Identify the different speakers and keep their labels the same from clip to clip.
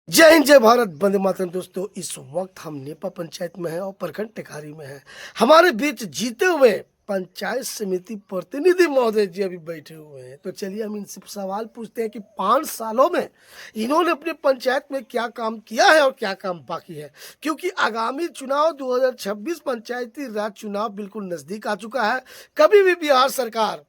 Speaker 1: जय हिंद जय भारत वंदे मातरम। दोस्तों, इस वक्त हम नेपा पंचायत में हैं और प्रखंड टेकारी में हैं। हमारे बीच जीते हुए पंचायत समिति प्रतिनिधि महोदय जी अभी बैठे हुए हैं। तो चलिए हम इनसे सवाल पूछते हैं कि 5 सालों में इन्होंने अपने पंचायत में क्या काम किया है और क्या काम बाकी है, क्योंकि आगामी चुनाव 2026 पंचायती राज चुनाव बिल्कुल नजदीक आ चुका है। कभी भी बिहार सरकार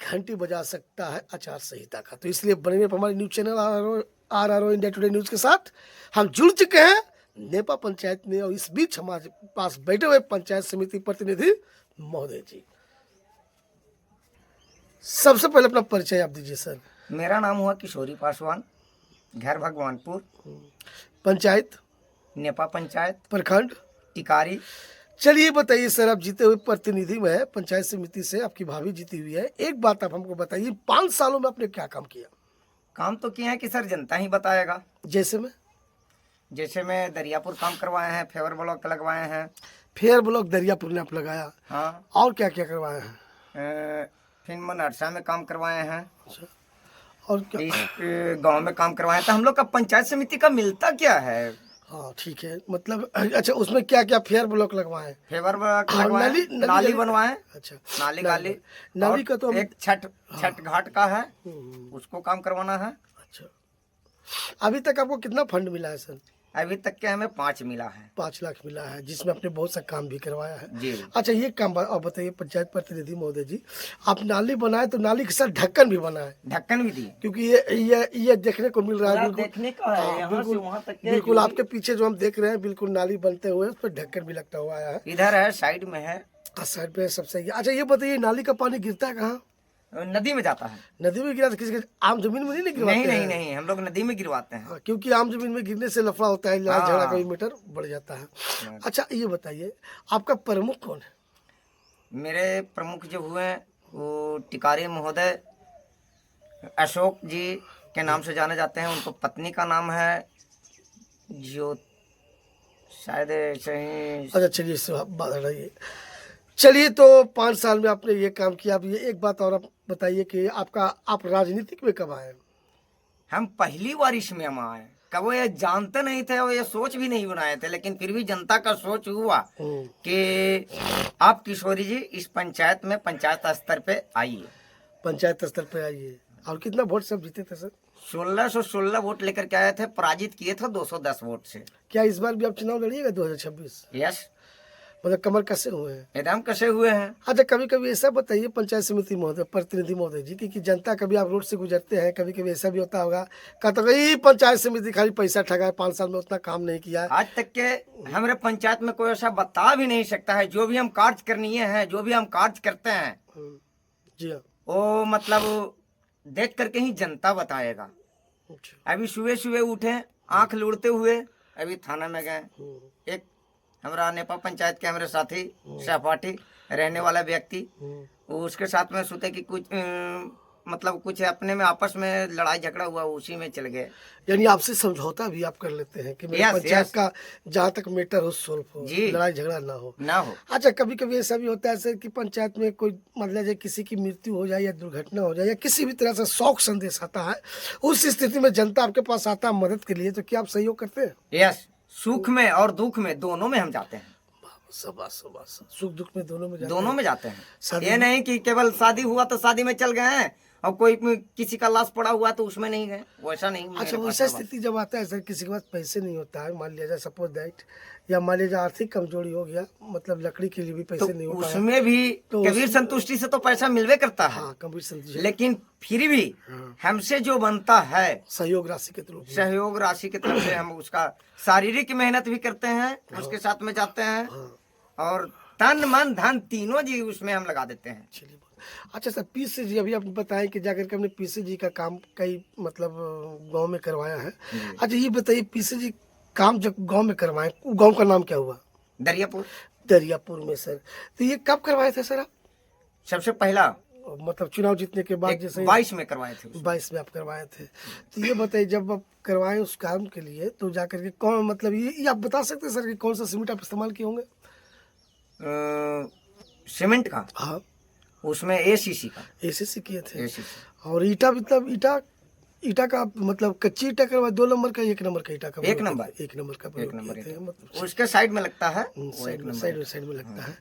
Speaker 1: घंटी बजा सकता है आचार संहिता का। तो इसलिए बने रहिए हमारे news channel RRO India today news के साथ। हम जुड़ चुके हैं नेपा पंचायत में और इस बीच हमारे पास बैठे हुए पंचायत समिति प्रतिनिधि महोदय जी। सबसे पहले अपना परिचय आप दीजिए सर।
Speaker 2: मेरा नाम हुआ किशोरी पासवान, घर भगवानपुर,
Speaker 1: पंचायत,
Speaker 2: नेपा पंचायत,
Speaker 1: प्रखंड,
Speaker 2: टिकारी।
Speaker 1: चलिए बताइए सर, आप जीते हुए प्रतिनिधि में है पंचायत समिति से, आपकी भाभी जीती हुई है। एक बात आप हमको बताइए, 5 सालों में आपने क्या काम किया?
Speaker 2: काम तो किए हैं कि सर जनता ही बताएगा।
Speaker 1: जैसे
Speaker 2: में दरियापुर काम करवाए हैं, फेवर ब्लॉक लगवाए हैं।
Speaker 1: फेयर ब्लॉक दरियापुर ने आप लगाया,
Speaker 2: हाँ।
Speaker 1: और क्या क्या करवाए हैं?
Speaker 2: फिर मनरसा में काम करवाए हैं।
Speaker 1: अच्छा, और क्या?
Speaker 2: इस गांव में काम करवाए हैं। तो हम लोग का पंचायत समिति का मिलता क्या है?
Speaker 1: हाँ ठीक है, मतलब अच्छा, उसमें क्या क्या फेयर ब्लॉक लगवाए हैं?
Speaker 2: फेवर ब्लॉक
Speaker 1: हाँ,
Speaker 2: लगवाए, नाली बनवाए।
Speaker 1: अच्छा,
Speaker 2: नाली गाली
Speaker 1: नाली का तो
Speaker 2: एक छठ घाट का है, उसको काम करवाना है।
Speaker 1: अच्छा, अभी तक आपको कितना फंड मिला है सर?
Speaker 2: अभी तक के हमें 5 मिला है।
Speaker 1: 5 लाख मिला है, जिसमें आपने बहुत सा काम भी करवाया है
Speaker 2: जी।
Speaker 1: अच्छा, ये काम और बताइए पंचायत प्रतिनिधि महोदय जी, आप नाली बनाए तो नाली के साथ ढक्कन भी बना है?
Speaker 2: ढक्कन भी दी,
Speaker 1: क्योंकि ये देखने को मिल रहा है, बिल्कुल
Speaker 2: देखने का है। यहाँ से वहाँ तक
Speaker 1: बिल्कुल आपके पीछे जो हम देख रहे हैं, बिल्कुल नाली बनते हुए उस पर ढक्कन भी लगता हुआ है।
Speaker 2: इधर है, साइड में है।
Speaker 1: साइड पे सब सही है। अच्छा, ये बताइए, नाली का पानी गिरता है कहाँ?
Speaker 2: नदी में जाता है।
Speaker 1: नदी में गिरा तो किसी के आम जमीन में नहीं गिरवाते?
Speaker 2: नहीं, हम लोग नदी में गिरवाते हैं।
Speaker 1: हाँ, क्योंकि आम जमीन में गिरने से लफड़ा होता है, लड़ाई झगड़ा का मीटर बढ़ जाता है।
Speaker 2: हाँ।
Speaker 1: अच्छा, ये बताइए, आपका प्रमुख कौन है?
Speaker 2: मेरे प्रमुख जो हुए वो टिकारी महोदय अशोक जी के नाम से जाने जाते हैं। उनको पत्नी का नाम है जो शायद सही।
Speaker 1: अच्छा चलिए, इससे बात हटाइए। चलिए, तो 5 साल में आपने ये काम किया। अब ये एक बात और आप बताइए कि आप राजनीतिक में कब आए?
Speaker 2: हम पहली बार इसमें हम आए। कब ये जानते नहीं थे और ये सोच भी नहीं बनाए थे, लेकिन फिर भी जनता का सोच हुआ कि आप किशोरी जी इस पंचायत में पंचायत स्तर पे आइए।
Speaker 1: पंचायत स्तर पे आइए। और कितना वोट सब जीते थे सर?
Speaker 2: 1616 वोट लेकर के आए थे, पराजित किए थे 210 वोट से।
Speaker 1: क्या इस बार भी आप चुनाव लड़िएगा 2026?
Speaker 2: यस,
Speaker 1: मतलब कमर कसे हुए हैं?
Speaker 2: एकदम कसे हुए हैं।
Speaker 1: अच्छा, कभी कभी ऐसा बताइए पंचायत समिति महोदय, प्रतिनिधि महोदय जी कि जनता, कभी आप रोड से गुजरते हैं, कभी कभी ऐसा भी होता होगा कहता है पंचायत समिति खाली पैसा ठगा है, 5 साल में उतना काम नहीं किया।
Speaker 2: आज तक के हमारे पंचायत में कोई ऐसा बता भी नहीं सकता है। जो भी हम कार्य करनीय है, जो भी हम कार्य करते हैं,
Speaker 1: जी हाँ,
Speaker 2: वो मतलब देख करके ही जनता बताएगा। अभी सुबह सुबह उठे, आंख लूड़ते हुए अभी थाना में गए। एक हमारा नेपा पंचायत के हमारे साथी सहपाठी रहने वाला व्यक्ति, उसके साथ में सोचे कि कुछ मतलब कुछ अपने में आपस में लड़ाई झगड़ा हुआ, उसी में चल गए।
Speaker 1: यानी आपसे समझौता भी आप कर लेते हैं कि मेरे पंचायत का जहाँ तक मैटर हो सोल्व हो, लड़ाई झगड़ा ना हो। अच्छा, कभी कभी ऐसा भी होता है सर कि पंचायत में कोई मतलब किसी की मृत्यु हो जाए या दुर्घटना हो जाए या किसी भी तरह से शोक संदेश आता है, उस स्थिति में जनता आपके पास आता है मदद के लिए, तो क्या आप सहयोग करते हैं?
Speaker 2: यस, सुख में और दुख में दोनों में हम जाते हैं।
Speaker 1: सुख दुख में दोनों में
Speaker 2: जाते हैं। ये नहीं कि केवल शादी हुआ तो शादी में चल गए हैं और कोई किसी का लाश पड़ा हुआ तो उसमें नहीं गए, वैसा नहीं।
Speaker 1: अच्छा, वैसा स्थिति जब आता है सर, किसी के पास पैसे नहीं होता है, मान लिया जाए सपोज दैट, या मान लिया जाए आर्थिक कमजोरी हो गया, मतलब लकड़ी के लिए भी पैसे
Speaker 2: तो
Speaker 1: नहीं हो पाया,
Speaker 2: उसमें भी तो कबीर संतुष्टि से तो पैसा मिलवे करता है।
Speaker 1: हाँ, कबीर संतुष्टि,
Speaker 2: लेकिन फिर भी हमसे जो बनता है
Speaker 1: सहयोग राशि के तरफ
Speaker 2: से हम उसका शारीरिक मेहनत भी करते हैं, उसके साथ में जाते हैं और तन मन धन तीनों जी उसमें हम लगा देते हैं।
Speaker 1: चलिए, अच्छा सर, पीसी जी, अभी आप बताएं कि जाकर के हमने पीसी जी का काम कई मतलब गांव में करवाया है। अच्छा, ये बताइए, पीसी जी काम जब गांव में करवाए, गांव का नाम क्या हुआ? दरियापुर में सर। तो ये कब करवाए थे सर आप?
Speaker 2: सबसे पहला
Speaker 1: मतलब चुनाव जीतने के बाद, जैसे
Speaker 2: 22 में करवाए थे।
Speaker 1: 22 में आप करवाए थे। तो ये बताइए, जब आप करवाए उस काम के लिए, तो जाकर के कौन, मतलब ये आप बता सकते हैं सर कि कौन सा सीमेंट आप इस्तेमाल किए होंगे?
Speaker 2: सीमेंट का?
Speaker 1: हाँ,
Speaker 2: उसमें ACC का।
Speaker 1: ACC किए थे।
Speaker 2: ACC।
Speaker 1: और ईटा, मतलब ईटा ईटा का मतलब कच्ची ईटा का 2 नंबर का 1 नंबर का ईटा का
Speaker 2: एक नंबर।
Speaker 1: एक नंबर का
Speaker 2: एक नंबर
Speaker 1: प्रयोग किए थे, मतलब
Speaker 2: उसके साइड में लगता है, वो
Speaker 1: साइड
Speaker 2: एक
Speaker 1: में
Speaker 2: नंबर।
Speaker 1: साइड में लगता है।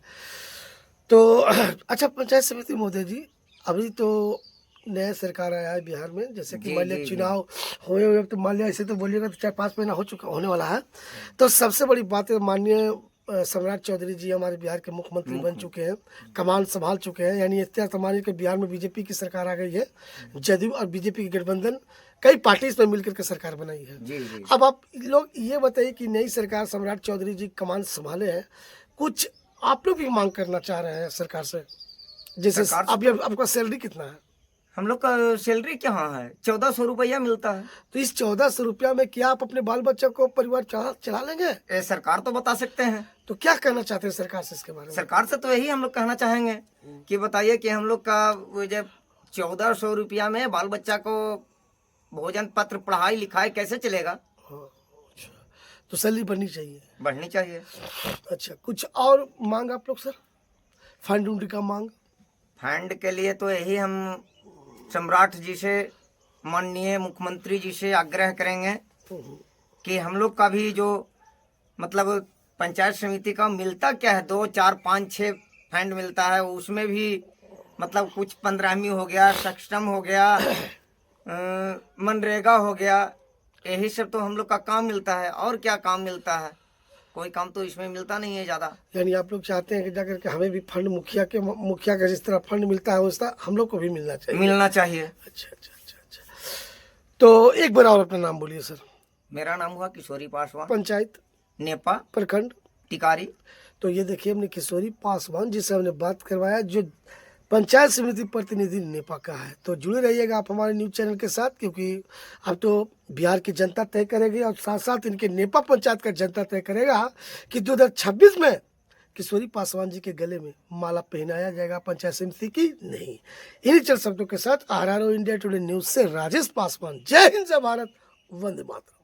Speaker 1: तो अच्छा पंचायत समिति महोदय जी, अभी तो नया सरकार आया है बिहार में, जैसे कि
Speaker 2: जी
Speaker 1: मान लिया
Speaker 2: जी जी।
Speaker 1: चुनाव हुए अब तो मान लिया ऐसे तो बोलिएगा तो 4-5 महीना होने वाला है। तो सबसे बड़ी बात है माननीय सम्राट चौधरी जी हमारे बिहार के मुख्यमंत्री बन चुके हैं, कमान संभाल चुके हैं, यानी इतना सम्मानिए कि बिहार में बीजेपी की सरकार आ गई है, जदयू और बीजेपी की गठबंधन कई पार्टी इसमें मिलकर के सरकार बनाई है।
Speaker 2: जी जी।
Speaker 1: अब आप लोग ये बताइए कि नई सरकार सम्राट चौधरी जी कमान संभाले हैं, कुछ आप लोग भी मांग करना चाह रहे हैं सरकार से, जैसे
Speaker 2: सरकार से
Speaker 1: अभी आपका सैलरी कितना है?
Speaker 2: हम लोग का सैलरी क्या है, 1400 रुपया मिलता है।
Speaker 1: तो इस 1400 रुपया में क्या आप अपने बाल बच्चों को परिवार चला लेंगे?
Speaker 2: ये सरकार तो बता सकते हैं।
Speaker 1: तो क्या कहना चाहते हैं सरकार से इसके बारे में?
Speaker 2: सरकार से तो यही हम लोग कहना चाहेंगे कि बताइए कि हम लोग का वो जब 1400 रुपया में बाल बच्चा को भोजन पत्र पढ़ाई लिखाई कैसे चलेगा?
Speaker 1: हाँ, अच्छा, तो सैलरी बढ़नी चाहिए।
Speaker 2: बढ़नी चाहिए।
Speaker 1: अच्छा, कुछ और मांग आप लोग सर, फंड उंड का मांग?
Speaker 2: फंड के लिए तो यही हम सम्राट जी से, माननीय मुख्यमंत्री जी से आग्रह करेंगे कि हम लोग का भी जो मतलब पंचायत समिति का मिलता क्या है, 2, 4, 5, 6 फंड मिलता है, उसमें भी मतलब कुछ 15वीं हो गया, सक्षम हो गया, मनरेगा हो गया, यही सब तो हम लोग का काम मिलता है। और क्या काम मिलता है? कोई काम तो इसमें मिलता नहीं है ज़्यादा।
Speaker 1: यानी आप लोग चाहते हैं कि जाकर के हमें भी फंड मुखिया का जिस तरह फंड मिलता है उस तरह हम लोग को भी मिलना चाहिए।
Speaker 2: मिलना चाहिए।
Speaker 1: अच्छा अच्छा अच्छा अच्छा। तो एक बार और अपना नाम बोलिए सर।
Speaker 2: मेरा नाम हुआ किशोरी पासवान,
Speaker 1: पंचायत
Speaker 2: नेपा
Speaker 1: प्रखंड
Speaker 2: टिकारी।
Speaker 1: तो ये देखिए हमने किशोरी पासवान जिससे हमने बात करवाया, जो पंचायत समिति प्रतिनिधि नेपा का है। तो जुड़े रहिएगा आप हमारे न्यूज़ चैनल के साथ, क्योंकि अब तो बिहार की जनता तय करेगी और साथ साथ इनके नेपा पंचायत का जनता तय करेगा कि 2026 में किशोरी पासवान जी के गले में माला पहनाया जाएगा पंचायत समिति की नहीं। इन्हीं चंद शब्दों के साथ RRO इंडिया टुडे न्यूज़ से राजेश पासवान। जय हिंद, जय भारत, वंदे मातरम।